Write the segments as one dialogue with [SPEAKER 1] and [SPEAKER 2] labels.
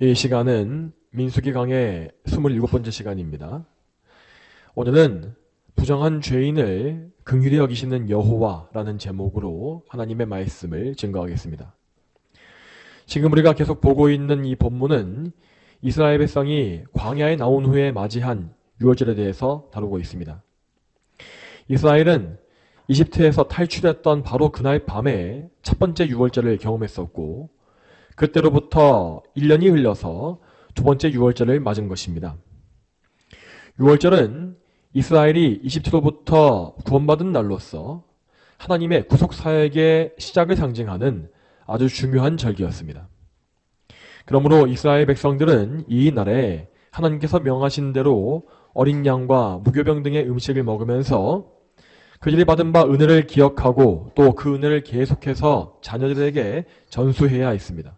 [SPEAKER 1] 이 시간은 민수기 강의 27번째 시간입니다. 오늘은 부정한 죄인을 긍휼히 여기시는 여호와라는 제목으로 하나님의 말씀을 증거하겠습니다. 지금 우리가 계속 보고 있는 이 본문은 이스라엘 백성이 광야에 나온 후에 맞이한 유월절에 대해서 다루고 있습니다. 이스라엘은 이집트에서 탈출했던 바로 그날 밤에 첫 번째 유월절을 경험했었고, 그때로부터 1년이 흘러서 두 번째 유월절을 맞은 것입니다. 유월절은 이스라엘이 이집트로부터 구원받은 날로서 하나님의 구속사역의 시작을 상징하는 아주 중요한 절기였습니다. 그러므로 이스라엘 백성들은 이 날에 하나님께서 명하신 대로 어린 양과 무교병 등의 음식을 먹으면서 그들이 받은 바 은혜를 기억하고 또 그 은혜를 계속해서 자녀들에게 전수해야 했습니다.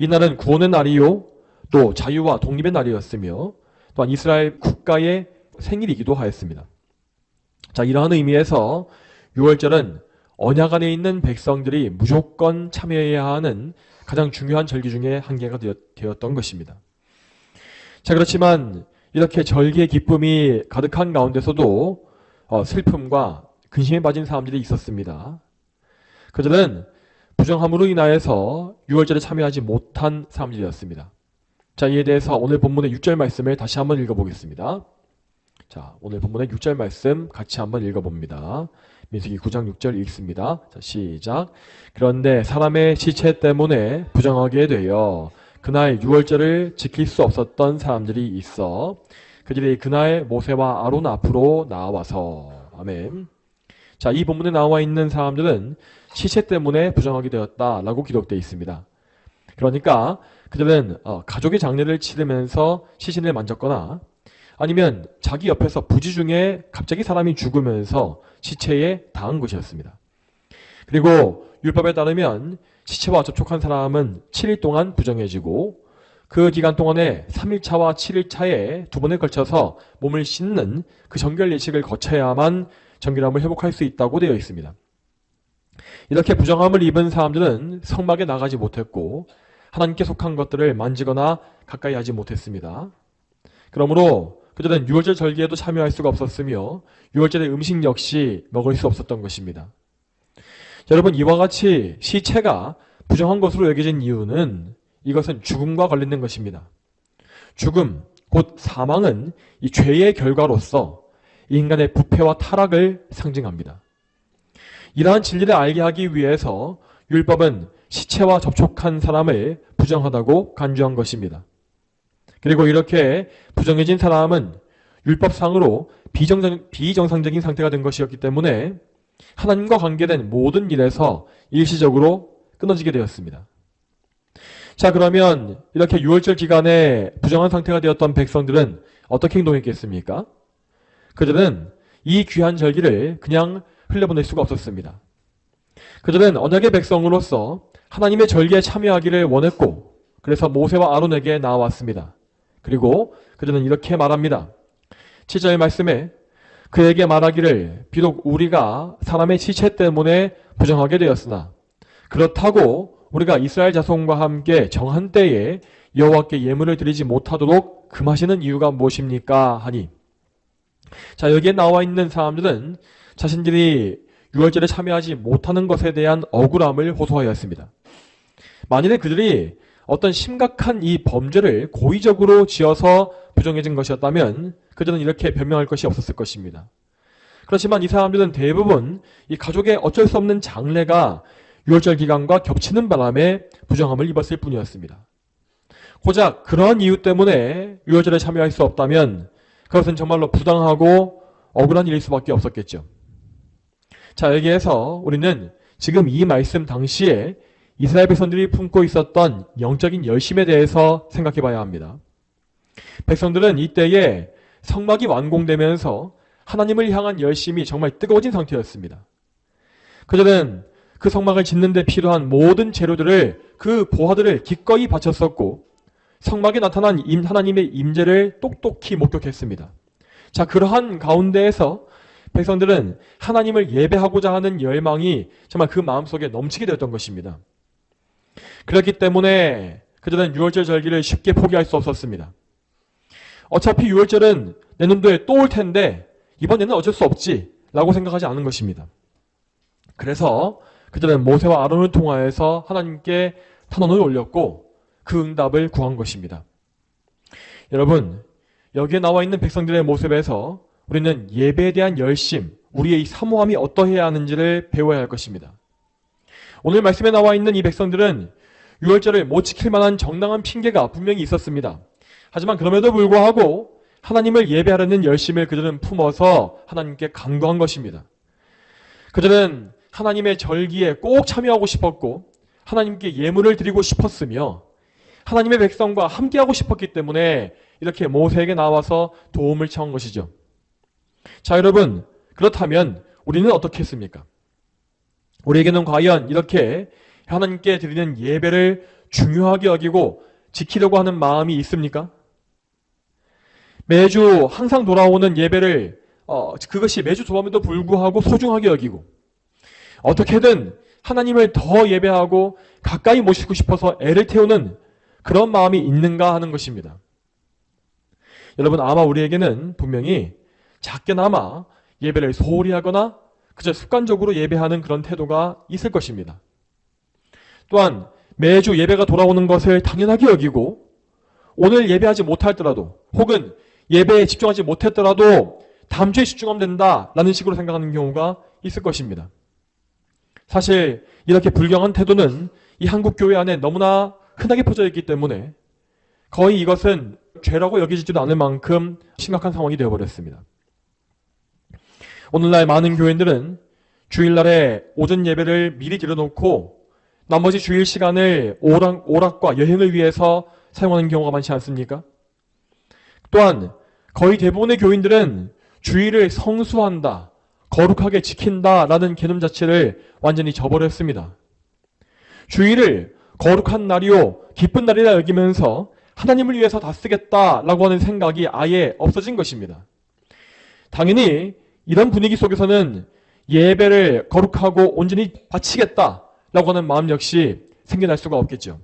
[SPEAKER 1] 이 날은 구원의 날이요, 또 자유와 독립의 날이었으며 또한 이스라엘 국가의 생일이기도 하였습니다. 자, 이러한 의미에서 유월절은 언약 안에 있는 백성들이 무조건 참여해야 하는 가장 중요한 절기 중에 한 개가 되었던 것입니다. 자, 그렇지만 이렇게 절기의 기쁨이 가득한 가운데서도 슬픔과 근심에 빠진 사람들이 있었습니다. 그들은 부정함으로 인하여서 유월절에 참여하지 못한 사람들이었습니다. 자, 이에 대해서 오늘 본문의 6절 말씀을 다시 한번 읽어보겠습니다. 자, 오늘 본문의 6절 말씀 같이 한번 읽어봅니다. 민수기 9장 6절 읽습니다. 자, 시작. 그런데 사람의 시체 때문에 부정하게 되어 그날 유월절을 지킬 수 없었던 사람들이 있어 그들이 그날 모세와 아론 앞으로 나와서. 아멘. 자, 이 본문에 나와 있는 사람들은 시체 때문에 부정하게 되었다라고 기록되어 있습니다. 그러니까 그들은 가족의 장례를 치르면서 시신을 만졌거나 아니면 자기 옆에서 부지 중에 갑자기 사람이 죽으면서 시체에 닿은 것이었습니다. 그리고 율법에 따르면 시체와 접촉한 사람은 7일 동안 부정해지고 그 기간 동안에 3일차와 7일차에 두 번에 걸쳐서 몸을 씻는 그 정결 예식을 거쳐야만 정결함을 회복할 수 있다고 되어 있습니다. 이렇게 부정함을 입은 사람들은 성막에 나가지 못했고 하나님께 속한 것들을 만지거나 가까이 하지 못했습니다. 그러므로 그들은 유월절 절기에도 참여할 수가 없었으며 유월절의 음식 역시 먹을 수 없었던 것입니다. 여러분, 이와 같이 시체가 부정한 것으로 여겨진 이유는 이것은 죽음과 관련된 것입니다. 죽음, 곧 사망은 이 죄의 결과로서 인간의 부패와 타락을 상징합니다. 이러한 진리를 알게 하기 위해서 율법은 시체와 접촉한 사람을 부정하다고 간주한 것입니다. 그리고 이렇게 부정해진 사람은 율법상으로 비정상적인 상태가 된 것이었기 때문에 하나님과 관계된 모든 일에서 일시적으로 끊어지게 되었습니다. 자, 그러면 이렇게 유월절 기간에 부정한 상태가 되었던 백성들은 어떻게 행동했겠습니까? 그들은 이 귀한 절기를 그냥 흘려보낼 수가 없었습니다. 그들은 언약의 백성으로서 하나님의 절기에 참여하기를 원했고 그래서 모세와 아론에게 나왔습니다. 그리고 그들은 이렇게 말합니다. 7절 말씀에 그에게 말하기를 비록 우리가 사람의 시체 때문에 부정하게 되었으나 그렇다고 우리가 이스라엘 자손과 함께 정한 때에 여호와께 예물을 드리지 못하도록 금하시는 이유가 무엇입니까? 하니, 자, 여기에 나와 있는 사람들은 자신들이 유월절에 참여하지 못하는 것에 대한 억울함을 호소하였습니다. 만일에 그들이 어떤 심각한 이 범죄를 고의적으로 지어서 부정해진 것이었다면 그들은 이렇게 변명할 것이 없었을 것입니다. 그렇지만 이 사람들은 대부분 이 가족의 어쩔 수 없는 장례가 유월절 기간과 겹치는 바람에 부정함을 입었을 뿐이었습니다. 고작 그러한 이유 때문에 유월절에 참여할 수 없다면 그것은 정말로 부당하고 억울한 일일 수밖에 없었겠죠. 자, 여기에서 우리는 지금 이 말씀 당시에 이스라엘 백성들이 품고 있었던 영적인 열심에 대해서 생각해 봐야 합니다. 백성들은 이때에 성막이 완공되면서 하나님을 향한 열심이 정말 뜨거워진 상태였습니다. 그들은 그 성막을 짓는 데 필요한 모든 재료들을, 그 보화들을 기꺼이 바쳤었고 성막에 나타난 하나님의 임재를 똑똑히 목격했습니다. 자, 그러한 가운데에서 백성들은 하나님을 예배하고자 하는 열망이 정말 그 마음속에 넘치게 되었던 것입니다. 그렇기 때문에 그들은 유월절 절기를 쉽게 포기할 수 없었습니다. 어차피 유월절은 내년도에 또 올 텐데 이번에는 어쩔 수 없지 라고 생각하지 않은 것입니다. 그래서 그들은 모세와 아론을 통하여서 하나님께 탄원을 올렸고 그 응답을 구한 것입니다. 여러분, 여기에 나와 있는 백성들의 모습에서 우리는 예배에 대한 열심, 우리의 사모함이 어떠해야 하는지를 배워야 할 것입니다. 오늘 말씀에 나와 있는 이 백성들은 유월절을 못 지킬 만한 정당한 핑계가 분명히 있었습니다. 하지만 그럼에도 불구하고 하나님을 예배하려는 열심을 그들은 품어서 하나님께 간구한 것입니다. 그들은 하나님의 절기에 꼭 참여하고 싶었고 하나님께 예물을 드리고 싶었으며 하나님의 백성과 함께하고 싶었기 때문에 이렇게 모세에게 나와서 도움을 청한 것이죠. 자, 여러분, 그렇다면 우리는 어떻게 했습니까? 우리에게는 과연 이렇게 하나님께 드리는 예배를 중요하게 여기고 지키려고 하는 마음이 있습니까? 매주 항상 돌아오는 예배를 그것이 매주 돌아옴에도 불구하고 소중하게 여기고 어떻게든 하나님을 더 예배하고 가까이 모시고 싶어서 애를 태우는 그런 마음이 있는가 하는 것입니다. 여러분, 아마 우리에게는 분명히 작게나마 예배를 소홀히 하거나 그저 습관적으로 예배하는 그런 태도가 있을 것입니다. 또한 매주 예배가 돌아오는 것을 당연하게 여기고 오늘 예배하지 못하더라도 혹은 예배에 집중하지 못했더라도 다음 주에 집중하면 된다라는 식으로 생각하는 경우가 있을 것입니다. 사실 이렇게 불경한 태도는 이 한국 교회 안에 너무나 흔하게 퍼져 있기 때문에 거의 이것은 죄라고 여기지도 않을 만큼 심각한 상황이 되어버렸습니다. 오늘날 많은 교인들은 주일날에 오전 예배를 미리 들여놓고 나머지 주일 시간을 오락과 여행을 위해서 사용하는 경우가 많지 않습니까? 또한 거의 대부분의 교인들은 주일을 성수한다, 거룩하게 지킨다라는 개념 자체를 완전히 저버렸습니다. 주일을 거룩한 날이요, 기쁜 날이라 여기면서 하나님을 위해서 다 쓰겠다라고 하는 생각이 아예 없어진 것입니다. 당연히 이런 분위기 속에서는 예배를 거룩하고 온전히 바치겠다라고 하는 마음 역시 생겨날 수가 없겠죠.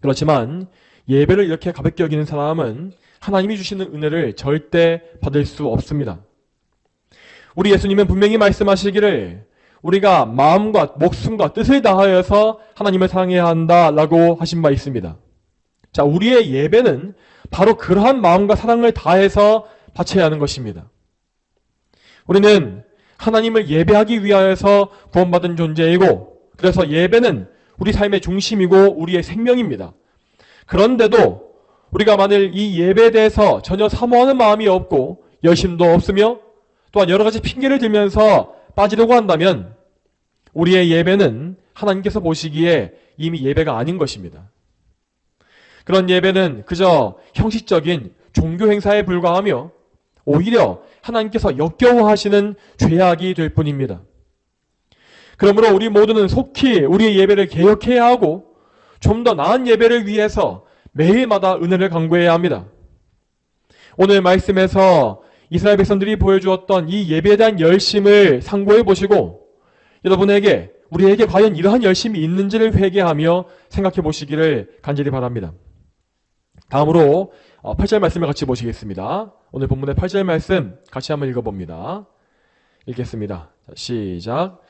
[SPEAKER 1] 그렇지만 예배를 이렇게 가볍게 여기는 사람은 하나님이 주시는 은혜를 절대 받을 수 없습니다. 우리 예수님은 분명히 말씀하시기를 우리가 마음과 목숨과 뜻을 다하여서 하나님을 사랑해야 한다라고 하신 바 있습니다. 자, 우리의 예배는 바로 그러한 마음과 사랑을 다해서 바쳐야 하는 것입니다. 우리는 하나님을 예배하기 위하여서 구원받은 존재이고 그래서 예배는 우리 삶의 중심이고 우리의 생명입니다. 그런데도 우리가 만일 이 예배에 대해서 전혀 사모하는 마음이 없고 열심도 없으며 또한 여러 가지 핑계를 들면서 빠지려고 한다면 우리의 예배는 하나님께서 보시기에 이미 예배가 아닌 것입니다. 그런 예배는 그저 형식적인 종교 행사에 불과하며 오히려 하나님께서 역겨워하시는 죄악이 될 뿐입니다. 그러므로 우리 모두는 속히 우리의 예배를 개혁해야 하고 좀 더 나은 예배를 위해서 매일마다 은혜를 간구해야 합니다. 오늘 말씀에서 이스라엘 백성들이 보여주었던 이 예배에 대한 열심을 상고해 보시고 여러분에게 우리에게 과연 이러한 열심이 있는지를 회개하며 생각해 보시기를 간절히 바랍니다. 다음으로 8절 말씀을 같이 보시겠습니다. 오늘 본문의 8절 말씀 같이 한번 읽어봅니다. 읽겠습니다. 자, 시작.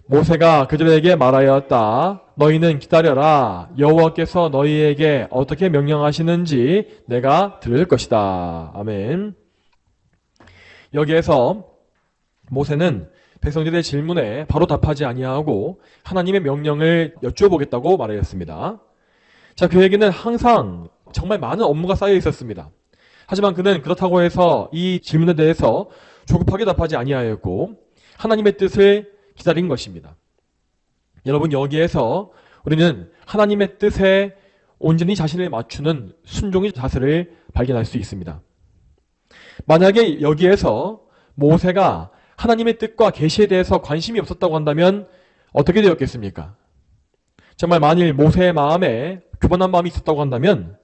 [SPEAKER 1] 모세가 그들에게 말하였다. 너희는 기다려라. 여호와께서 너희에게 어떻게 명령하시는지 내가 들을 것이다. 아멘. 여기에서 모세는 백성들의 질문에 바로 답하지 아니하고 하나님의 명령을 여쭈어보겠다고 말하였습니다. 자, 그에게는 항상 정말 많은 업무가 쌓여 있었습니다. 하지만 그는 그렇다고 해서 이 질문에 대해서 조급하게 답하지 아니하였고 하나님의 뜻을 기다린 것입니다. 여러분, 여기에서 우리는 하나님의 뜻에 온전히 자신을 맞추는 순종의 자세를 발견할 수 있습니다. 만약에 여기에서 모세가 하나님의 뜻과 계시에 대해서 관심이 없었다고 한다면 어떻게 되었겠습니까? 정말 만일 모세의 마음에 교만한 마음이 있었다고 한다면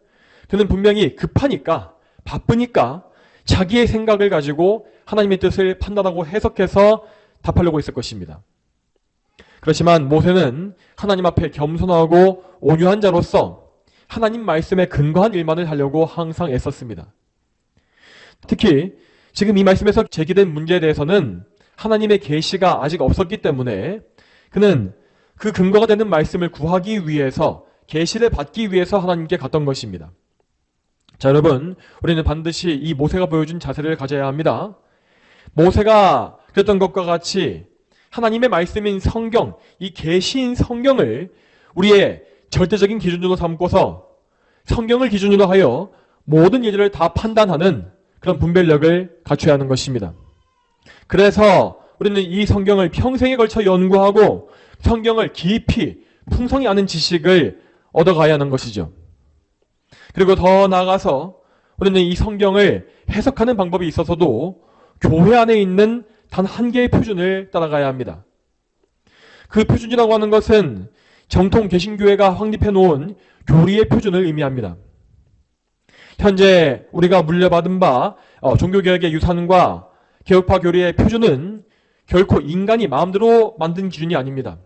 [SPEAKER 1] 그는 분명히 급하니까 바쁘니까 자기의 생각을 가지고 하나님의 뜻을 판단하고 해석해서 답하려고 했을 것입니다. 그렇지만 모세는 하나님 앞에 겸손하고 온유한 자로서 하나님 말씀에 근거한 일만을 하려고 항상 애썼습니다. 특히 지금 이 말씀에서 제기된 문제에 대해서는 하나님의 계시가 아직 없었기 때문에 그는 그 근거가 되는 말씀을 구하기 위해서, 계시를 받기 위해서 하나님께 갔던 것입니다. 자, 여러분, 우리는 반드시 이 모세가 보여준 자세를 가져야 합니다. 모세가 그랬던 것과 같이 하나님의 말씀인 성경, 이 계시인 성경을 우리의 절대적인 기준으로 삼고서 성경을 기준으로 하여 모든 일들을 다 판단하는 그런 분별력을 갖춰야 하는 것입니다. 그래서 우리는 이 성경을 평생에 걸쳐 연구하고 성경을 깊이 풍성히 아는 지식을 얻어가야 하는 것이죠. 그리고 더 나아가서 우리는 이 성경을 해석하는 방법이 있어서도 교회 안에 있는 단 한 개의 표준을 따라가야 합니다. 그 표준이라고 하는 것은 정통 개신교회가 확립해 놓은 교리의 표준을 의미합니다. 현재 우리가 물려받은 바 종교개혁의 유산과 개혁파 교리의 표준은 결코 인간이 마음대로 만든 기준이 아닙니다.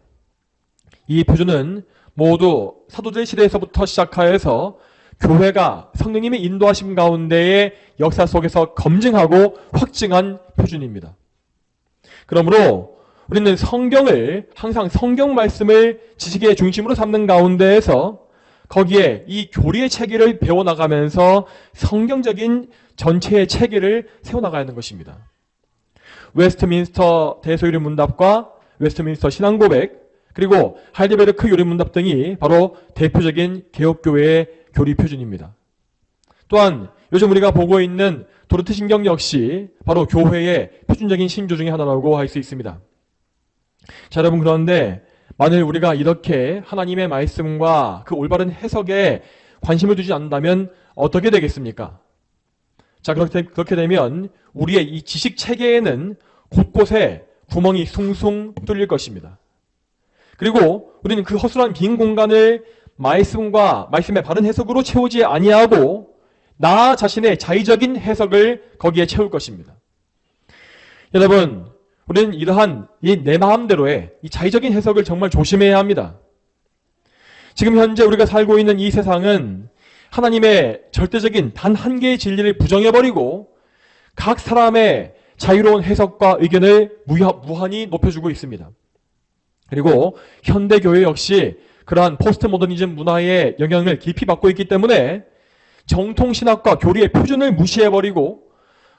[SPEAKER 1] 이 표준은 모두 사도들 시대에서부터 시작하여서 교회가 성령님의 인도하심 가운데의 역사 속에서 검증하고 확증한 표준입니다. 그러므로 우리는 성경을 항상 성경 말씀을 지식의 중심으로 삼는 가운데에서 거기에 이 교리의 체계를 배워나가면서 성경적인 전체의 체계를 세워나가야 하는 것입니다. 웨스트민스터 대소요리문답과 웨스트민스터 신앙고백, 그리고 할데베르크 요리문답 등이 바로 대표적인 개혁교회의 교리 표준입니다. 또한 요즘 우리가 보고 있는 도르트 신경 역시 바로 교회의 표준적인 신조 중에 하나라고 할 수 있습니다. 자, 여러분, 그런데 만일 우리가 이렇게 하나님의 말씀과 그 올바른 해석에 관심을 두지 않는다면 어떻게 되겠습니까? 자, 그렇게 되면 우리의 이 지식 체계에는 곳곳에 구멍이 숭숭 뚫릴 것입니다. 그리고 우리는 그 허술한 빈 공간을 말씀과 말씀의 바른 해석으로 채우지 아니하고 나 자신의 자의적인 해석을 거기에 채울 것입니다. 여러분, 우리는 이러한 내 마음대로의 이 자의적인 해석을 정말 조심해야 합니다. 지금 현재 우리가 살고 있는 이 세상은 하나님의 절대적인 단 한 개의 진리를 부정해버리고 각 사람의 자유로운 해석과 의견을 무한히 높여주고 있습니다. 그리고 현대교회 역시 그러한 포스트 모더니즘 문화의 영향을 깊이 받고 있기 때문에 정통신학과 교리의 표준을 무시해버리고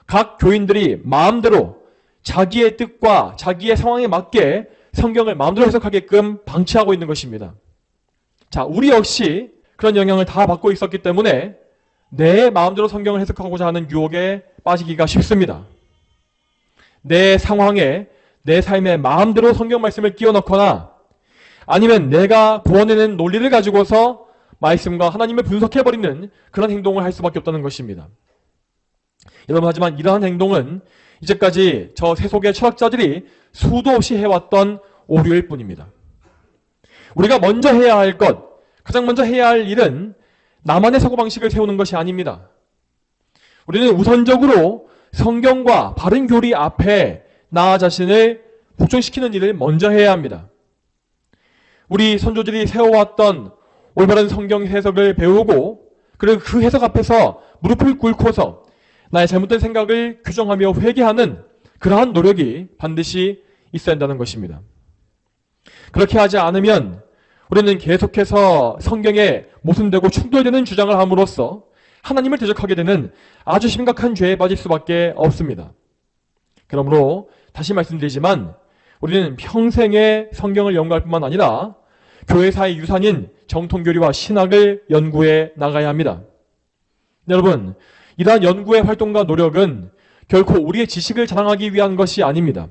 [SPEAKER 1] 각 교인들이 마음대로 자기의 뜻과 자기의 상황에 맞게 성경을 마음대로 해석하게끔 방치하고 있는 것입니다. 자, 우리 역시 그런 영향을 다 받고 있었기 때문에 내 마음대로 성경을 해석하고자 하는 유혹에 빠지기가 쉽습니다. 내 상황에, 내 삶에 마음대로 성경 말씀을 끼워 넣거나 아니면 내가 구원해낸 논리를 가지고서 말씀과 하나님을 분석해버리는 그런 행동을 할 수밖에 없다는 것입니다. 여러분, 하지만 이러한 행동은 이제까지 저 세속의 철학자들이 수도 없이 해왔던 오류일 뿐입니다. 우리가 먼저 해야 할 것, 가장 먼저 해야 할 일은 나만의 사고방식을 세우는 것이 아닙니다. 우리는 우선적으로 성경과 바른 교리 앞에 나 자신을 복종시키는 일을 먼저 해야 합니다. 우리 선조들이 세워왔던 올바른 성경 해석을 배우고 그리고 그 해석 앞에서 무릎을 꿇고서 나의 잘못된 생각을 규정하며 회개하는 그러한 노력이 반드시 있어야 한다는 것입니다. 그렇게 하지 않으면 우리는 계속해서 성경에 모순되고 충돌되는 주장을 함으로써 하나님을 대적하게 되는 아주 심각한 죄에 빠질 수밖에 없습니다. 그러므로 다시 말씀드리지만 우리는 평생에 성경을 연구할 뿐만 아니라 교회사의 유산인 정통교리와 신학을 연구해 나가야 합니다. 여러분, 이러한 연구의 활동과 노력은 결코 우리의 지식을 자랑하기 위한 것이 아닙니다.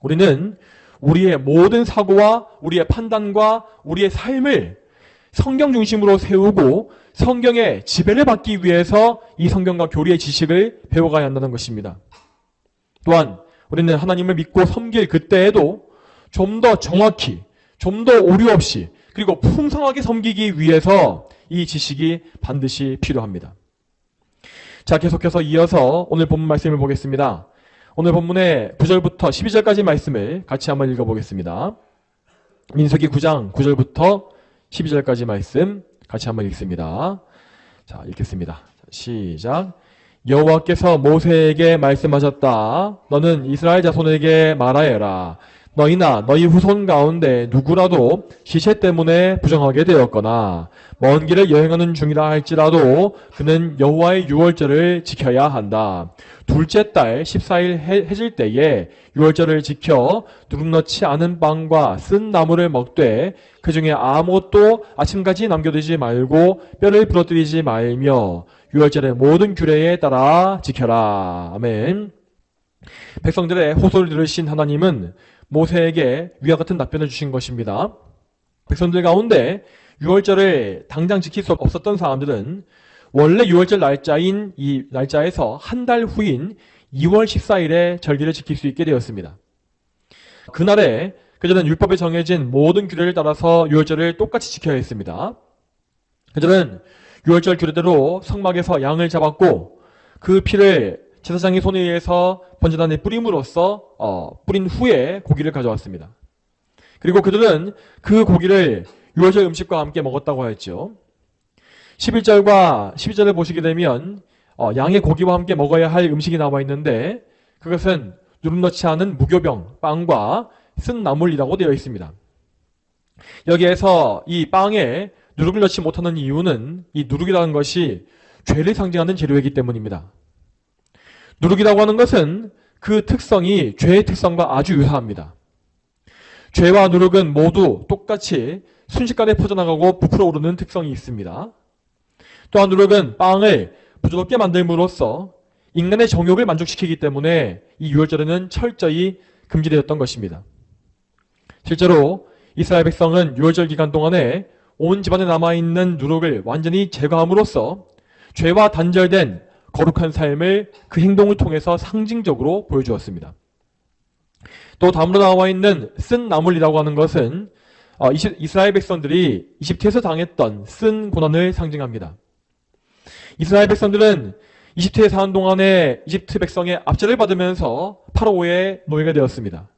[SPEAKER 1] 우리는 우리의 모든 사고와 우리의 판단과 우리의 삶을 성경 중심으로 세우고 성경의 지배를 받기 위해서 이 성경과 교리의 지식을 배워가야 한다는 것입니다. 또한 우리는 하나님을 믿고 섬길 그때에도 좀 더 정확히, 좀 더 오류 없이, 그리고 풍성하게 섬기기 위해서 이 지식이 반드시 필요합니다. 자, 계속해서 이어서 오늘 본문 말씀을 보겠습니다. 오늘 본문의 9절부터 12절까지 말씀을 같이 한번 읽어보겠습니다. 민수기 9장 9절부터 12절까지 말씀, 같이 한번 읽습니다. 자, 읽겠습니다. 시작. 여호와께서 모세에게 말씀하셨다. 너는 이스라엘 자손에게 말하여라. 너희나 너희 후손 가운데 누구라도 시체 때문에 부정하게 되었거나 먼 길을 여행하는 중이라 할지라도 그는 여호와의 유월절을 지켜야 한다. 둘째 달 14일 해질 때에 유월절을 지켜 누룩 넣지 않은 빵과 쓴 나물을 먹되 그 중에 아무것도 아침까지 남겨두지 말고 뼈를 부러뜨리지 말며 유월절의 모든 규례에 따라 지켜라. 아멘. 백성들의 호소를 들으신 하나님은 모세에게 위와 같은 답변을 주신 것입니다. 백성들 가운데 유월절을 당장 지킬 수 없었던 사람들은 원래 유월절 날짜인 이 날짜에서 한 달 후인 2월 14일에 절기를 지킬 수 있게 되었습니다. 그날에 그들은 율법에 정해진 모든 규례를 따라서 유월절을 똑같이 지켜야 했습니다. 그들은 유월절 규례대로 성막에서 양을 잡았고 그 피를 제사장의 손에 의해서 번제단에 뿌림으로써 뿌린 후에 고기를 가져왔습니다. 그리고 그들은 그 고기를 유월절 음식과 함께 먹었다고 하였죠. 11절과 12절을 보시게 되면 양의 고기와 함께 먹어야 할 음식이 나와 있는데 그것은 누룩 넣지 않은 무교병, 빵과 쓴 나물이라고 되어 있습니다. 여기에서 이 빵에 누룩을 넣지 못하는 이유는 이 누룩이라는 것이 죄를 상징하는 재료이기 때문입니다. 누룩이라고 하는 것은 그 특성이 죄의 특성과 아주 유사합니다. 죄와 누룩은 모두 똑같이 순식간에 퍼져나가고 부풀어 오르는 특성이 있습니다. 또한 누룩은 빵을 부드럽게 만들므로써 인간의 정욕을 만족시키기 때문에 이 유월절에는 철저히 금지되었던 것입니다. 실제로 이스라엘 백성은 유월절 기간 동안에 온 집안에 남아있는 누룩을 완전히 제거함으로써 죄와 단절된 거룩한 삶을 그 행동을 통해서 상징적으로 보여주었습니다. 또 다음으로 나와 있는 쓴 나물이라고 하는 것은 이스라엘 백성들이 이집트에서 당했던 쓴 고난을 상징합니다. 이스라엘 백성들은 이집트에 사는 동안에 이집트 백성의 압제를 받으면서 파라오의 노예가 되었습니다.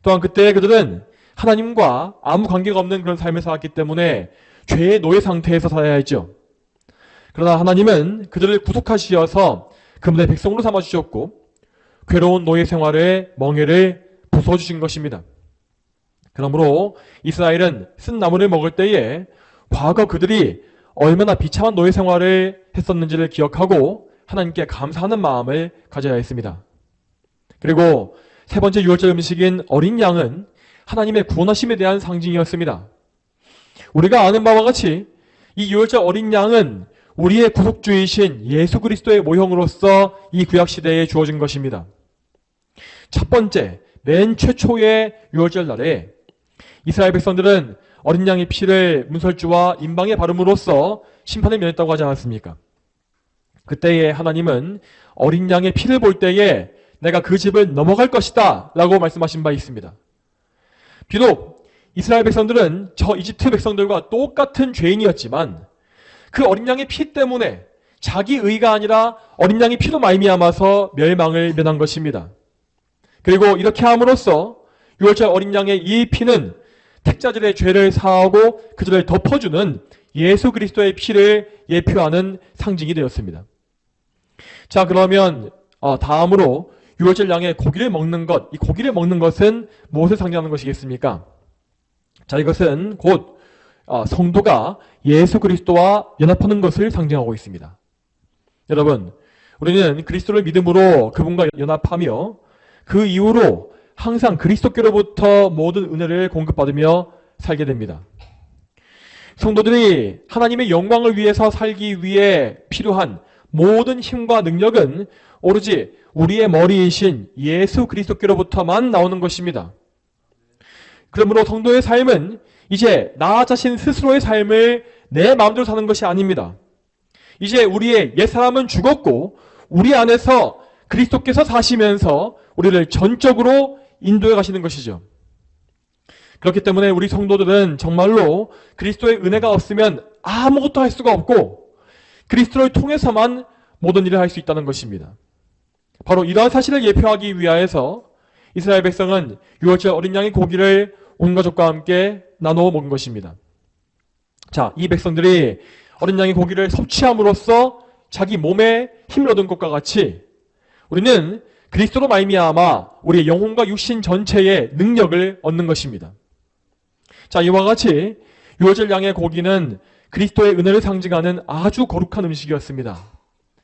[SPEAKER 1] 또한 그때 그들은 하나님과 아무 관계가 없는 그런 삶을 살았기 때문에 죄의 노예 상태에서 살아야 했죠. 그러나 하나님은 그들을 구속하시어서 그분의 백성으로 삼아주셨고 괴로운 노예 생활의 멍에를 부숴주신 것입니다. 그러므로 이스라엘은 쓴 나물을 먹을 때에 과거 그들이 얼마나 비참한 노예 생활을 했었는지를 기억하고 하나님께 감사하는 마음을 가져야 했습니다. 그리고 세 번째 유월절 음식인 어린 양은 하나님의 구원하심에 대한 상징이었습니다. 우리가 아는 바와 같이 이 유월절 어린 양은 우리의 구속주이신 예수 그리스도의 모형으로서 이 구약시대에 주어진 것입니다. 첫 번째, 맨 최초의 유월절 날에 이스라엘 백성들은 어린 양의 피를 문설주와 임방에 바름으로써 심판을 면했다고 하지 않았습니까? 그때에 하나님은 어린 양의 피를 볼 때에 내가 그 집을 넘어갈 것이다 라고 말씀하신 바 있습니다. 비록 이스라엘 백성들은 저 이집트 백성들과 똑같은 죄인이었지만 그 어린 양의 피 때문에 자기 의가 아니라 어린 양의 피로 말미암아서 멸망을 면한 것입니다. 그리고 이렇게 함으로써 유월절 어린 양의 이 피는 택자들의 죄를 사하고 그들을 덮어주는 예수 그리스도의 피를 예표하는 상징이 되었습니다. 자, 그러면 다음으로 유월절 양의 고기를 먹는 것, 이 고기를 먹는 것은 무엇을 상징하는 것이겠습니까? 자, 이것은 곧 성도가 예수 그리스도와 연합하는 것을 상징하고 있습니다. 여러분, 우리는 그리스도를 믿음으로 그분과 연합하며 그 이후로 항상 그리스도께로부터 모든 은혜를 공급받으며 살게 됩니다. 성도들이 하나님의 영광을 위해서 살기 위해 필요한 모든 힘과 능력은 오로지 우리의 머리이신 예수 그리스도께로부터만 나오는 것입니다. 그러므로 성도의 삶은 이제 나 자신 스스로의 삶을 내 마음대로 사는 것이 아닙니다. 이제 우리의 옛사람은 죽었고 우리 안에서 그리스도께서 사시면서 우리를 전적으로 인도해 가시는 것이죠. 그렇기 때문에 우리 성도들은 정말로 그리스도의 은혜가 없으면 아무것도 할 수가 없고 그리스도를 통해서만 모든 일을 할 수 있다는 것입니다. 바로 이러한 사실을 예표하기 위하여서 이스라엘 백성은 유월절 어린 양의 고기를 온 가족과 함께 나누어 먹은 것입니다. 자, 이 백성들이 어린 양의 고기를 섭취함으로써 자기 몸에 힘을 얻은 것과 같이 우리는 그리스도로 말미암아 우리의 영혼과 육신 전체의 능력을 얻는 것입니다. 자, 이와 같이 유월절 양의 고기는 그리스도의 은혜를 상징하는 아주 거룩한 음식이었습니다.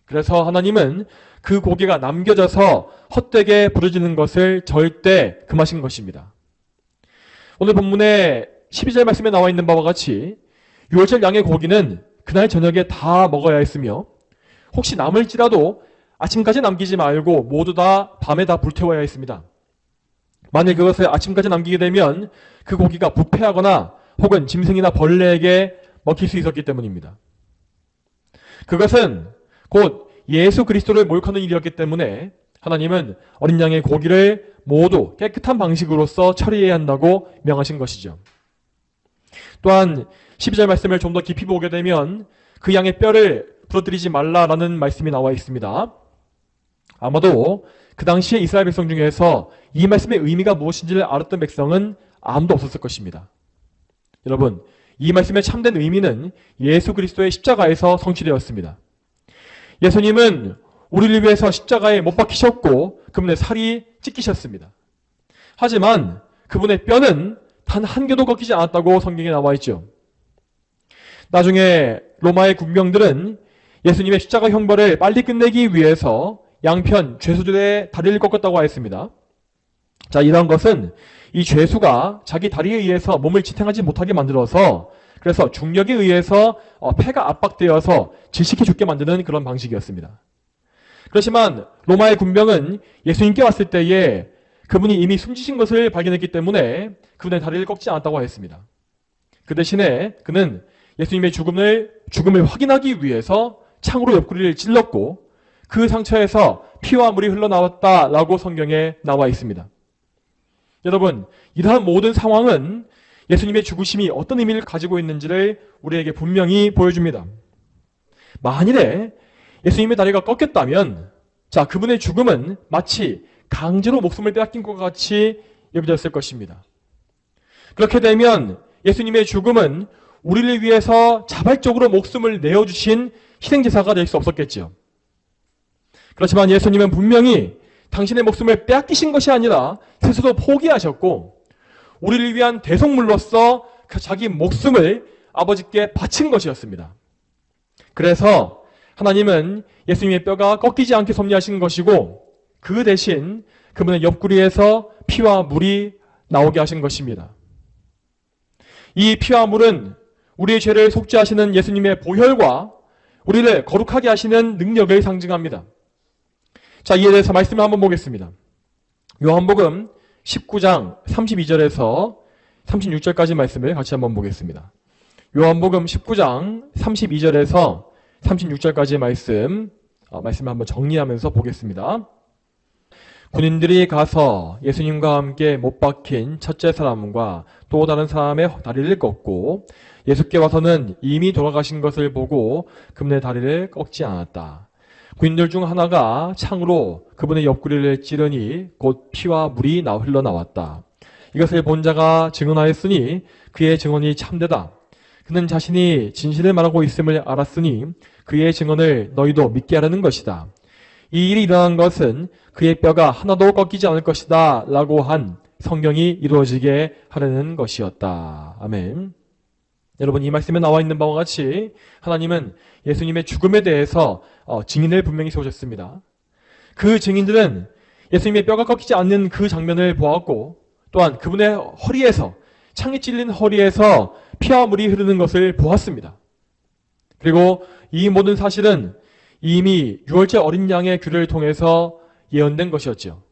[SPEAKER 1] 그래서 하나님은 그 고기가 남겨져서 헛되게 부러지는 것을 절대 금하신 것입니다. 오늘 본문의 12절 말씀에 나와 있는 바와 같이 유월절 양의 고기는 그날 저녁에 다 먹어야 했으며 혹시 남을지라도 아침까지 남기지 말고 모두 다 밤에 다 불태워야 했습니다. 만일 그것을 아침까지 남기게 되면 그 고기가 부패하거나 혹은 짐승이나 벌레에게 먹힐 수 있었기 때문입니다. 그것은 곧 예수 그리스도를 목욕하는 일이었기 때문에 하나님은 어린 양의 고기를 모두 깨끗한 방식으로서 처리해야 한다고 명하신 것이죠. 또한 12절 말씀을 좀 더 깊이 보게 되면 그 양의 뼈를 부러뜨리지 말라라는 말씀이 나와 있습니다. 아마도 그 당시에 이스라엘 백성 중에서 이 말씀의 의미가 무엇인지를 알았던 백성은 아무도 없었을 것입니다. 여러분, 이 말씀의 참된 의미는 예수 그리스도의 십자가에서 성취되었습니다. 예수님은 우리를 위해서 십자가에 못 박히셨고 그분의 살이 찢기셨습니다. 하지만 그분의 뼈는 단 한 개도 꺾이지 않았다고 성경에 나와 있죠. 나중에 로마의 군병들은 예수님의 십자가 형벌을 빨리 끝내기 위해서 양편 죄수들의 다리를 꺾었다고 하였습니다. 자, 이런 것은 이 죄수가 자기 다리에 의해서 몸을 지탱하지 못하게 만들어서 그래서 중력에 의해서 폐가 압박되어서 질식해 죽게 만드는 그런 방식이었습니다. 그렇지만 로마의 군병은 예수님께 왔을 때에 그분이 이미 숨지신 것을 발견했기 때문에 그분의 다리를 꺾지 않았다고 하였습니다. 그 대신에 그는 예수님의 죽음을 확인하기 위해서 창으로 옆구리를 찔렀고 그 상처에서 피와 물이 흘러나왔다라고 성경에 나와 있습니다. 여러분, 이러한 모든 상황은 예수님의 죽으심이 어떤 의미를 가지고 있는지를 우리에게 분명히 보여줍니다. 만일에 예수님의 다리가 꺾였다면 자, 그분의 죽음은 마치 강제로 목숨을 빼앗긴 것 같이 여겨졌을 것입니다. 그렇게 되면 예수님의 죽음은 우리를 위해서 자발적으로 목숨을 내어주신 희생제사가 될 수 없었겠죠. 그렇지만 예수님은 분명히 당신의 목숨을 빼앗기신 것이 아니라 스스로 포기하셨고 우리를 위한 대속물로서 그 자기 목숨을 아버지께 바친 것이었습니다. 그래서 하나님은 예수님의 뼈가 꺾이지 않게 섭리하신 것이고 그 대신 그분의 옆구리에서 피와 물이 나오게 하신 것입니다. 이 피와 물은 우리의 죄를 속죄하시는 예수님의 보혈과 우리를 거룩하게 하시는 능력을 상징합니다. 자, 이에 대해서 말씀을 한번 보겠습니다. 요한복음 19장 32절에서 36절까지 말씀을 같이 한번 보겠습니다. 요한복음 19장 32절에서 36절까지 말씀을 한번 정리하면서 보겠습니다. 군인들이 가서 예수님과 함께 못 박힌 첫째 사람과 또 다른 사람의 다리를 꺾고 예수께 와서는 이미 돌아가신 것을 보고 그분의 다리를 꺾지 않았다. 군인들 중 하나가 창으로 그분의 옆구리를 찌르니 곧 피와 물이 흘러나왔다. 이것을 본 자가 증언하였으니 그의 증언이 참되다. 그는 자신이 진실을 말하고 있음을 알았으니 그의 증언을 너희도 믿게 하려는 것이다. 이 일이 일어난 것은 그의 뼈가 하나도 꺾이지 않을 것이다 라고 한 성경이 이루어지게 하려는 것이었다. 아멘. 여러분, 이 말씀에 나와 있는 바와 같이 하나님은 예수님의 죽음에 대해서 증인을 분명히 세우셨습니다. 그 증인들은 예수님의 뼈가 꺾이지 않는 그 장면을 보았고 또한 그분의 허리에서 창이 찔린 허리에서 피와 물이 흐르는 것을 보았습니다. 그리고 이 모든 사실은 이미 유월절 어린 양의 귀를 통해서 예언된 것이었죠.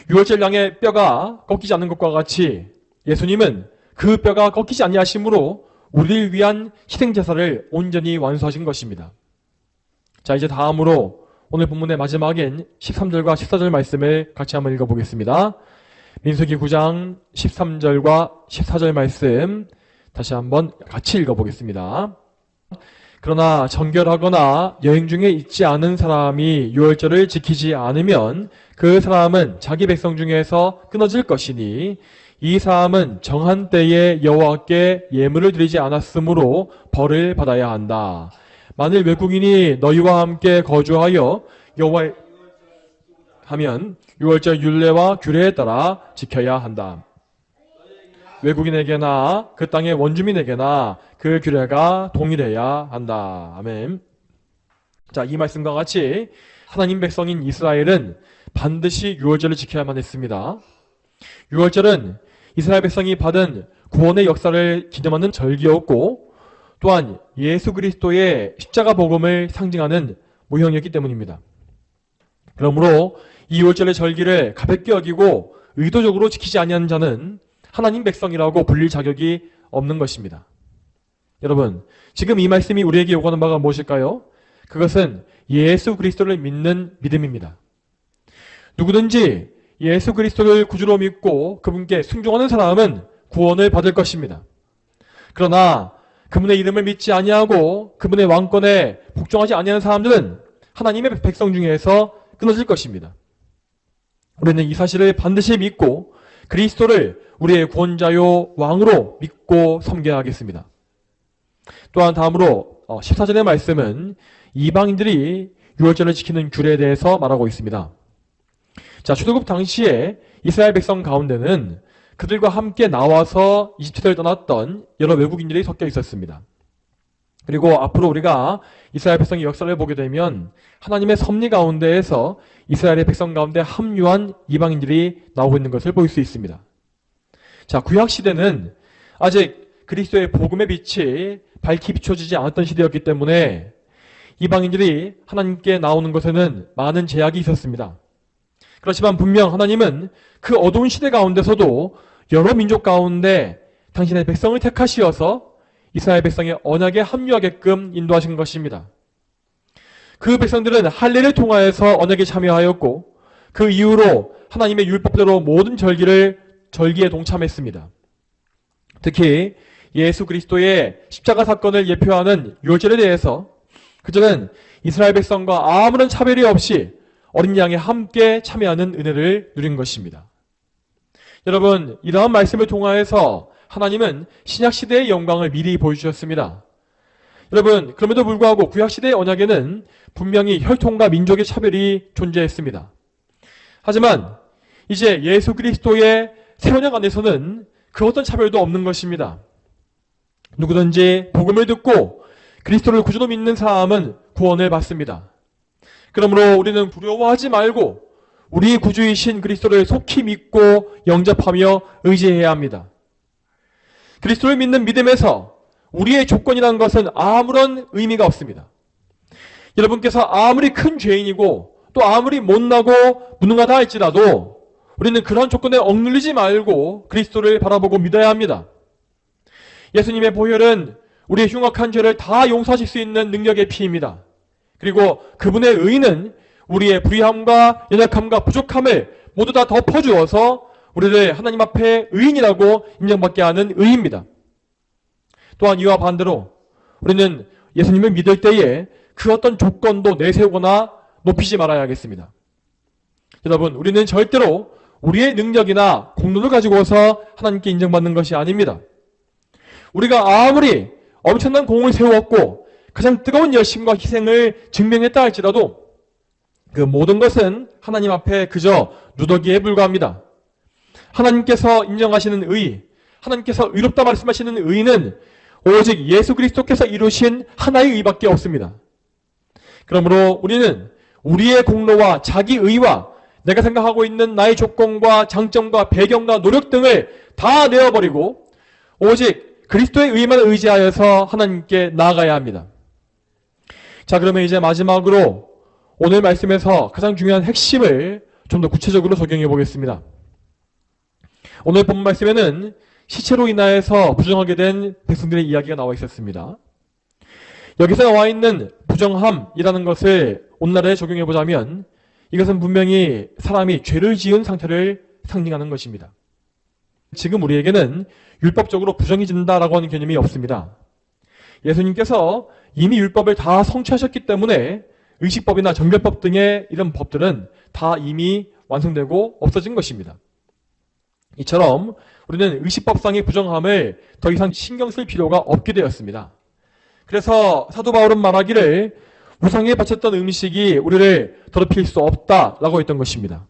[SPEAKER 1] 유월절 양의 뼈가 꺾이지 않는 것과 같이 예수님은 그 뼈가 꺾이지 아니하심으로 우리를 위한 희생제사를 온전히 완수하신 것입니다. 자, 이제 다음으로 오늘 본문의 마지막인 13절과 14절 말씀을 같이 한번 읽어보겠습니다. 민수기 9장 13절과 14절 말씀 다시 한번 같이 읽어보겠습니다. 그러나 정결하거나 여행 중에 있지 않은 사람이 유월절을 지키지 않으면 그 사람은 자기 백성 중에서 끊어질 것이니 이 사람은 정한 때에 여호와께 예물을 드리지 않았으므로 벌을 받아야 한다. 만일 외국인이 너희와 함께 거주하여 여호와의 하면 유월절 율례와 규례에 따라 지켜야 한다. 외국인에게나 그 땅의 원주민에게나 그 규례가 동일해야 한다. 아멘. 자, 이 말씀과 같이 하나님 백성인 이스라엘은 반드시 유월절을 지켜야만 했습니다. 유월절은 이스라엘 백성이 받은 구원의 역사를 기념하는 절기였고 또한 예수 그리스도의 십자가 복음을 상징하는 모형이었기 때문입니다. 그러므로 이 유월절의 절기를 가볍게 여기고 의도적으로 지키지 아니하는 자는 하나님 백성이라고 불릴 자격이 없는 것입니다. 여러분, 지금 이 말씀이 우리에게 요구하는 바가 무엇일까요? 그것은 예수 그리스도를 믿는 믿음입니다. 누구든지 예수 그리스도를 구주로 믿고 그분께 순종하는 사람은 구원을 받을 것입니다. 그러나 그분의 이름을 믿지 아니하고 그분의 왕권에 복종하지 아니하는 사람들은 하나님의 백성 중에서 끊어질 것입니다. 우리는 이 사실을 반드시 믿고 그리스도를 우리의 구원자요 왕으로 믿고 섬겨야 하겠습니다. 또한 다음으로 14절의 말씀은 이방인들이 유월절을 지키는 규례에 대해서 말하고 있습니다. 자, 출애굽 당시에 이스라엘 백성 가운데는 그들과 함께 나와서 이집트를 떠났던 여러 외국인들이 섞여 있었습니다. 그리고 앞으로 우리가 이스라엘 백성의 역사를 보게 되면 하나님의 섭리 가운데에서 이스라엘의 백성 가운데 합류한 이방인들이 나오고 있는 것을 볼 수 있습니다. 자, 구약 시대는 아직 그리스도의 복음의 빛이 밝히 비춰지지 않았던 시대였기 때문에 이방인들이 하나님께 나오는 것에는 많은 제약이 있었습니다. 그렇지만 분명 하나님은 그 어두운 시대 가운데서도 여러 민족 가운데 당신의 백성을 택하시어서 이스라엘 백성의 언약에 합류하게끔 인도하신 것입니다. 그 백성들은 할례를 통하여서 언약에 참여하였고 그 이후로 하나님의 율법대로 모든 절기에 동참했습니다. 특히 예수 그리스도의 십자가 사건을 예표하는 유월절에 대해서 그들은 이스라엘 백성과 아무런 차별이 없이 어린 양에 함께 참여하는 은혜를 누린 것입니다. 여러분, 이러한 말씀을 통하여서 하나님은 신약시대의 영광을 미리 보여주셨습니다. 여러분, 그럼에도 불구하고 구약시대의 언약에는 분명히 혈통과 민족의 차별이 존재했습니다. 하지만 이제 예수 그리스도의 새 언약 안에서는 그 어떤 차별도 없는 것입니다. 누구든지 복음을 듣고 그리스도를 구주로 믿는 사람은 구원을 받습니다. 그러므로 우리는 두려워하지 말고 우리 구주이신 그리스도를 속히 믿고 영접하며 의지해야 합니다. 그리스도를 믿는 믿음에서 우리의 조건이라는 것은 아무런 의미가 없습니다. 여러분께서 아무리 큰 죄인이고 또 아무리 못나고 무능하다 할지라도 우리는 그런 조건에 억눌리지 말고 그리스도를 바라보고 믿어야 합니다. 예수님의 보혈은 우리의 흉악한 죄를 다 용서하실 수 있는 능력의 피입니다. 그리고 그분의 의는 우리의 불의함과 연약함과 부족함을 모두 다 덮어주어서 우리를 하나님 앞에 의인이라고 인정받게 하는 의입니다. 또한 이와 반대로 우리는 예수님을 믿을 때에 그 어떤 조건도 내세우거나 높이지 말아야 하겠습니다. 여러분, 우리는 절대로 우리의 능력이나 공로를 가지고서 하나님께 인정받는 것이 아닙니다. 우리가 아무리 엄청난 공을 세웠고 가장 뜨거운 열심과 희생을 증명했다 할지라도 그 모든 것은 하나님 앞에 그저 누더기에 불과합니다. 하나님께서 인정하시는 의, 하나님께서 의롭다 말씀하시는 의는 오직 예수 그리스도께서 이루신 하나의 의밖에 없습니다. 그러므로 우리는 우리의 공로와 자기 의와 내가 생각하고 있는 나의 조건과 장점과 배경과 노력 등을 다 내어버리고 오직 그리스도의 의만 의지하여서 하나님께 나아가야 합니다. 자, 그러면 이제 마지막으로 오늘 말씀에서 가장 중요한 핵심을 좀 더 구체적으로 적용해 보겠습니다. 오늘 본 말씀에는 시체로 인하여서 부정하게 된 백성들의 이야기가 나와 있었습니다. 여기서 나와 있는 부정함이라는 것을 오늘날에 적용해 보자면 이것은 분명히 사람이 죄를 지은 상태를 상징하는 것입니다. 지금 우리에게는 율법적으로 부정해진다라고 하는 개념이 없습니다. 예수님께서 이미 율법을 다 성취하셨기 때문에 의식법이나 정결법 등의 이런 법들은 다 이미 완성되고 없어진 것입니다. 이처럼 우리는 의식법상의 부정함을 더 이상 신경 쓸 필요가 없게 되었습니다. 그래서 사도 바울은 말하기를 우상에 바쳤던 음식이 우리를 더럽힐 수 없다라고 했던 것입니다.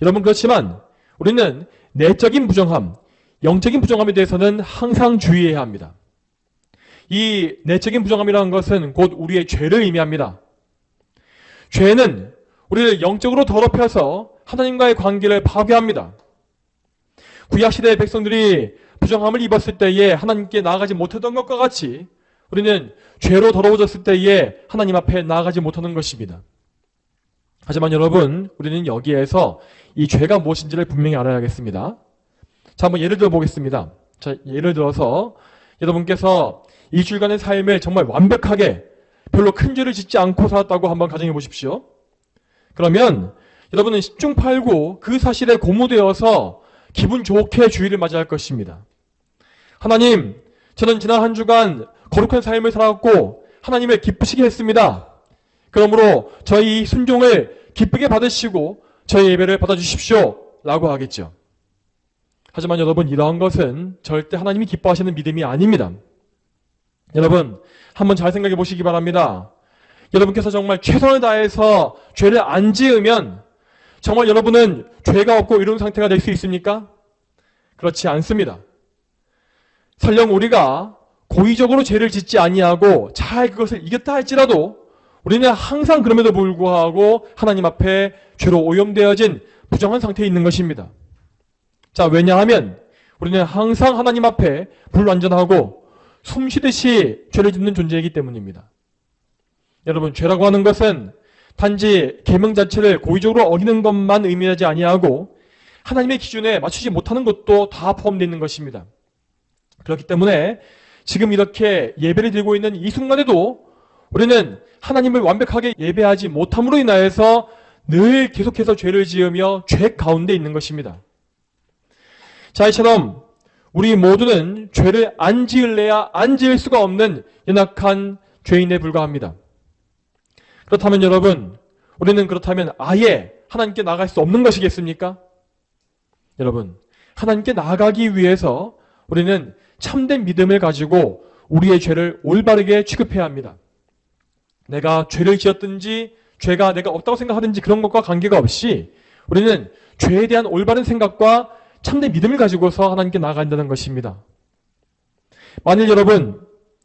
[SPEAKER 1] 여러분, 그렇지만 우리는 내적인 부정함, 영적인 부정함에 대해서는 항상 주의해야 합니다. 이 내적인 부정함이라는 것은 곧 우리의 죄를 의미합니다. 죄는 우리를 영적으로 더럽혀서 하나님과의 관계를 파괴합니다. 구약시대의 백성들이 부정함을 입었을 때에 하나님께 나아가지 못했던 것과 같이 우리는 죄로 더러워졌을 때에 하나님 앞에 나아가지 못하는 것입니다. 하지만 여러분, 우리는 여기에서 이 죄가 무엇인지를 분명히 알아야겠습니다. 자, 한번 예를 들어 보겠습니다. 자, 예를 들어서 여러분께서 이 주일간의 삶을 정말 완벽하게 별로 큰 죄를 짓지 않고 살았다고 한번 가정해 보십시오. 그러면 여러분은 10중 8구 그 사실에 고무되어서 기분 좋게 주일을 맞이할 것입니다. 하나님, 저는 지난 한 주간 거룩한 삶을 살았고 하나님을 기쁘시게 했습니다. 그러므로 저희 순종을 기쁘게 받으시고 저희 예배를 받아주십시오 라고 하겠죠. 하지만 여러분, 이러한 것은 절대 하나님이 기뻐하시는 믿음이 아닙니다. 여러분, 한번 잘 생각해 보시기 바랍니다. 여러분께서 정말 최선을 다해서 죄를 안 지으면 정말 여러분은 죄가 없고 이런 상태가 될 수 있습니까? 그렇지 않습니다. 설령 우리가 고의적으로 죄를 짓지 아니하고 잘 그것을 이겼다 할지라도 우리는 항상 그럼에도 불구하고 하나님 앞에 죄로 오염되어진 부정한 상태에 있는 것입니다. 자, 왜냐하면 우리는 항상 하나님 앞에 불완전하고 숨쉬듯이 죄를 짓는 존재이기 때문입니다. 여러분, 죄라고 하는 것은 단지 계명 자체를 고의적으로 어기는 것만 의미하지 아니하고 하나님의 기준에 맞추지 못하는 것도 다 포함되어 있는 것입니다. 그렇기 때문에 지금 이렇게 예배를 드리고 있는 이 순간에도 우리는 하나님을 완벽하게 예배하지 못함으로 인하여서 늘 계속해서 죄를 지으며 죄 가운데 있는 것입니다. 자, 이처럼 우리 모두는 죄를 안 지을래야 안 지을 수가 없는 연약한 죄인에 불과합니다. 그렇다면 여러분, 우리는 그렇다면 아예 하나님께 나아갈 수 없는 것이겠습니까? 여러분, 하나님께 나아가기 위해서 우리는 참된 믿음을 가지고 우리의 죄를 올바르게 취급해야 합니다. 내가 죄를 지었든지 죄가 내가 없다고 생각하든지 그런 것과 관계가 없이 우리는 죄에 대한 올바른 생각과 참된 믿음을 가지고서 하나님께 나아간다는 것입니다. 만일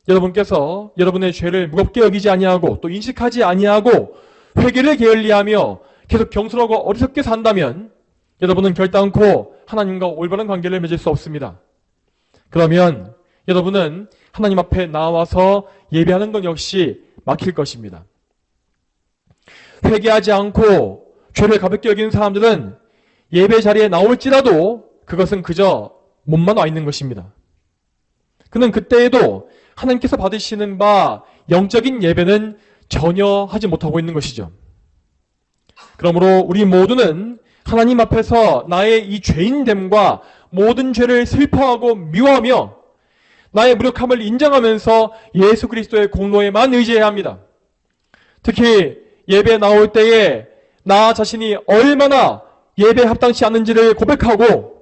[SPEAKER 1] 여러분께서 여러분의 죄를 무겁게 여기지 아니하고 또 인식하지 아니하고 회개를 게을리하며 계속 경솔하고 어리석게 산다면 여러분은 결단코 하나님과 올바른 관계를 맺을 수 없습니다. 그러면 여러분은 하나님 앞에 나와서 예배하는 것 역시 막힐 것입니다. 회개하지 않고 죄를 가볍게 여기는 사람들은 예배 자리에 나올지라도 그것은 그저 몸만 와 있는 것입니다. 그는 그때에도 하나님께서 받으시는 바 영적인 예배는 전혀 하지 못하고 있는 것이죠. 그러므로 우리 모두는 하나님 앞에서 나의 이 죄인됨과 모든 죄를 슬퍼하고 미워하며 나의 무력함을 인정하면서 예수 그리스도의 공로에만 의지해야 합니다. 특히 예배에 나올 때에 나 자신이 얼마나 예배에 합당치 않는지를 고백하고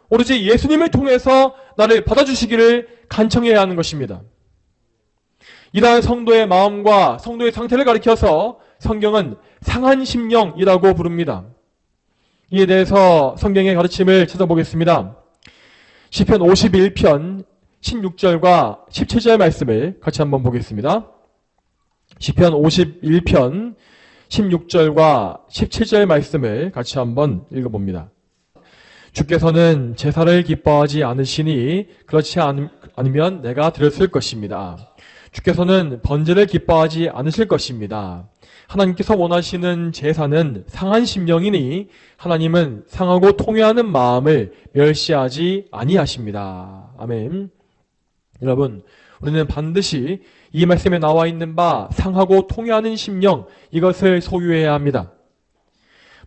[SPEAKER 1] 오로지 예수님을 통해서 나를 받아주시기를 간청해야 하는 것입니다. 이러한 성도의 마음과 성도의 상태를 가리켜서 성경은 상한 심령이라고 부릅니다. 이에 대해서 성경의 가르침을 찾아보겠습니다. 시편 51편 16절과 17절 말씀을 같이 한번 보겠습니다. 시편 51편 16절과 17절 말씀을 같이 한번 읽어봅니다. 주께서는 제사를 기뻐하지 않으시니 그렇지 않으면 내가 드렸을 것입니다. 주께서는 번제를 기뻐하지 않으실 것입니다. 하나님께서 원하시는 제사는 상한 심령이니 하나님은 상하고 통회하는 마음을 멸시하지 아니하십니다. 아멘. 여러분, 우리는 반드시 이 말씀에 나와 있는 바 상하고 통회하는 심령, 이것을 소유해야 합니다.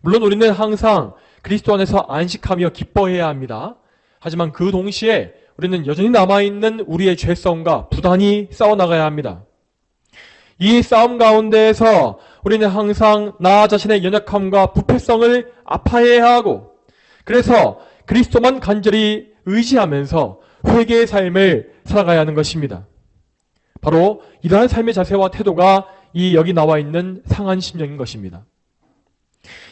[SPEAKER 1] 물론 우리는 항상 그리스도 안에서 안식하며 기뻐해야 합니다. 하지만 그 동시에 우리는 여전히 남아있는 우리의 죄성과 부단히 싸워나가야 합니다. 이 싸움 가운데에서 우리는 항상 나 자신의 연약함과 부패성을 아파해야 하고, 그래서 그리스도만 간절히 의지하면서 회개의 삶을 살아가야 하는 것입니다. 바로 이러한 삶의 자세와 태도가 이 여기 나와 있는 상한 심령인 것입니다.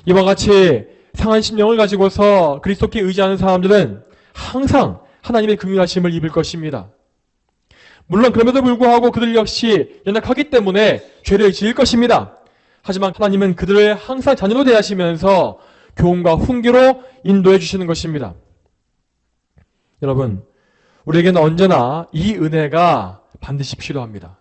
[SPEAKER 1] 이와 같이 상한 심령을 가지고서 그리스도께 의지하는 사람들은 항상 하나님의 긍휼하심을 입을 것입니다. 물론 그럼에도 불구하고 그들 역시 연약하기 때문에 죄를 지을 것입니다. 하지만 하나님은 그들을 항상 자녀로 대하시면서 교훈과 훈계로 인도해 주시는 것입니다. 여러분, 우리에게는 언제나 이 은혜가 반드시 필요합니다.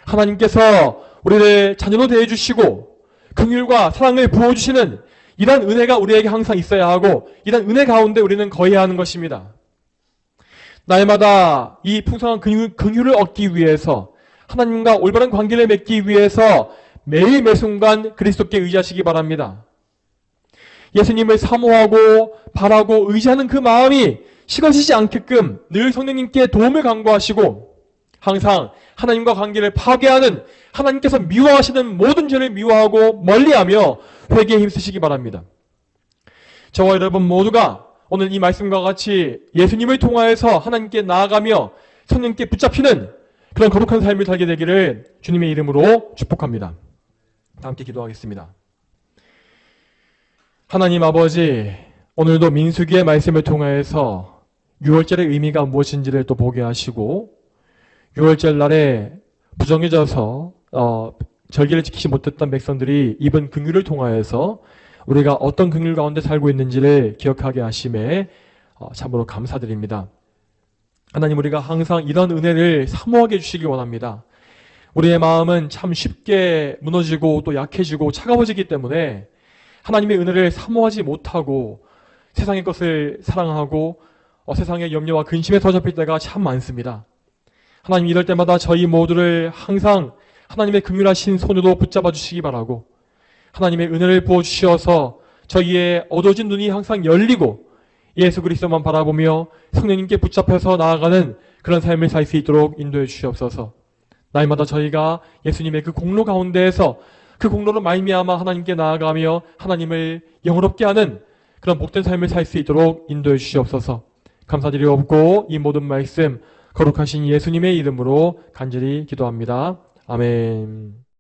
[SPEAKER 1] 하나님께서 우리를 자녀로 대해 주시고 긍휼과 사랑을 부어주시는 이런 은혜가 우리에게 항상 있어야 하고 이런 은혜 가운데 우리는 거해야 하는 것입니다. 날마다 이 풍성한 긍휼을 얻기 위해서 하나님과 올바른 관계를 맺기 위해서 매일 매순간 그리스도께 의지하시기 바랍니다. 예수님을 사모하고 바라고 의지하는 그 마음이 식어지지 않게끔 늘 성령님께 도움을 간구하시고 항상 하나님과 관계를 파괴하는 하나님께서 미워하시는 모든 죄를 미워하고 멀리하며 회개에 힘쓰시기 바랍니다. 저와 여러분 모두가 오늘 이 말씀과 같이 예수님을 통하여서 하나님께 나아가며 성령께 붙잡히는 그런 거룩한 삶을 살게 되기를 주님의 이름으로 축복합니다. 함께 기도하겠습니다. 하나님 아버지, 오늘도 민수기의 말씀을 통하여서 유월절의 의미가 무엇인지를 또 보게 하시고 6월절 날에 부정해져서 절기를 지키지 못했던 백성들이 입은 긍휼을 통하여서 우리가 어떤 긍휼 가운데 살고 있는지를 기억하게 하심에 참으로 감사드립니다. 하나님, 우리가 항상 이런 은혜를 사모하게 해주시기 원합니다. 우리의 마음은 참 쉽게 무너지고 또 약해지고 차가워지기 때문에 하나님의 은혜를 사모하지 못하고 세상의 것을 사랑하고 세상의 염려와 근심에 사로잡힐 때가 참 많습니다. 하나님, 이럴 때마다 저희 모두를 항상 하나님의 긍휼하신 손으로 붙잡아 주시기 바라고 하나님의 은혜를 부어주셔서 저희의 어두워진 눈이 항상 열리고 예수 그리스도만 바라보며 성령님께 붙잡혀서 나아가는 그런 삶을 살 수 있도록 인도해 주시옵소서. 날마다 저희가 예수님의 그 공로 가운데에서 그 공로로 말미암아 하나님께 나아가며 하나님을 영원롭게 하는 그런 복된 삶을 살 수 있도록 인도해 주시옵소서. 감사드리옵고 이 모든 말씀 거룩하신 예수님의 이름으로 간절히 기도합니다. 아멘.